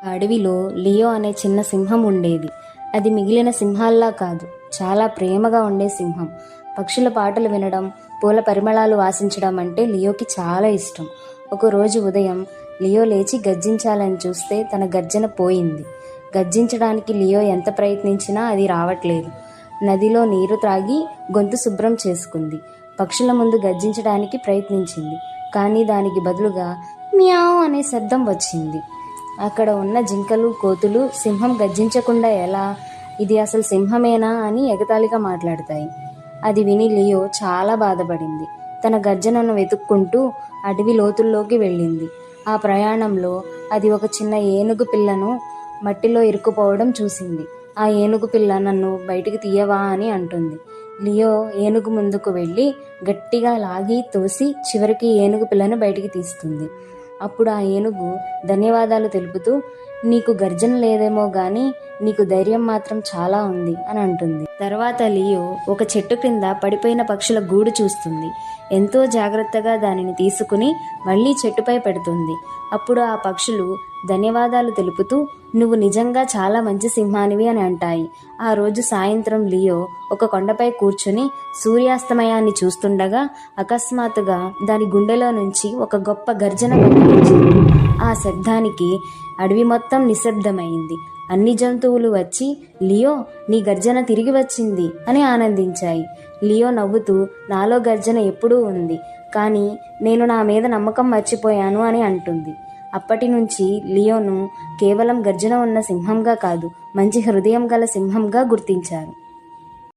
ఆ అడవిలో లియో అనే చిన్న సింహం ఉండేది. అది మిగిలిన సింహాల్లా కాదు, చాలా ప్రేమగా ఉండే సింహం. పక్షుల పాటలు వినడం, పూల పరిమళాలు వాసించడం అంటే లియోకి చాలా ఇష్టం. ఒకరోజు ఉదయం లియో లేచి గర్జించాలని చూస్తే తన గర్జన పోయింది. గర్జించడానికి లియో ఎంత ప్రయత్నించినా అది రావట్లేదు. నదిలో నీరు త్రాగి గొంతు శుభ్రం చేసుకుంది. పక్షుల ముందు గర్జించడానికి ప్రయత్నించింది, కానీ దానికి బదులుగా మ్యావ్ అనే శబ్దం వచ్చింది. అక్కడ ఉన్న జింకలు, కోతులు సింహం గర్జించకుండా ఎలా, ఇది అసలు సింహమేనా అని ఎగతాళిగా మాట్లాడతాయి. అది విని లియో చాలా బాధపడింది. తన గర్జనను వెతుక్కుంటూ అడవి లోతుల్లోకి వెళ్ళింది. ఆ ప్రయాణంలో అది ఒక చిన్న ఏనుగు పిల్లను మట్టిలో ఇరుక్కుపోవడం చూసింది. ఆ ఏనుగు పిల్ల నన్ను బయటికి తీయవా అని అంటుంది. లియో ఏనుగు ముందుకు వెళ్ళి గట్టిగా లాగి తోసి చివరికి ఏనుగు పిల్లను బయటికి తీస్తుంది. అప్పుడు ఆ ఏనుగు ధన్యవాదాలు తెలుపుతూ, నీకు గర్జన లేదేమో గాని నీకు ధైర్యం మాత్రం చాలా ఉంది అని అంటుంది. తర్వాత లియో ఒక చెట్టు క్రింద పడిపోయిన పక్షుల గూడు చూస్తుంది. ఎంతో జాగ్రత్తగా దానిని తీసుకుని మళ్ళీ చెట్టుపై పెడుతుంది. అప్పుడు ఆ పక్షులు ధన్యవాదాలు తెలుపుతూ, నువ్వు నిజంగా చాలా మంచి సింహానివి అని అంటాయి. ఆ రోజు సాయంత్రం లియో ఒక కొండపై కూర్చుని సూర్యాస్తమయాన్ని చూస్తుండగా అకస్మాత్తుగా దాని గుండెలో నుంచి ఒక గొప్ప గర్జన వినిపించింది. ఆ శబ్దానికి అడవి మొత్తం నిశ్శబ్దమైంది. అన్ని జంతువులు వచ్చి లియో, నీ గర్జన తిరిగి వచ్చింది అని ఆనందించాయి. లియో నవ్వుతూ, నాలో గర్జన ఎప్పుడూ ఉంది, కానీ నేను నా మీద నమ్మకం మర్చిపోయాను అని అంటుంది. అప్పటి నుంచి లియోను కేవలం గర్జన ఉన్న సింహంగా కాదు, మంచి హృదయం గల సింహంగా గుర్తించారు.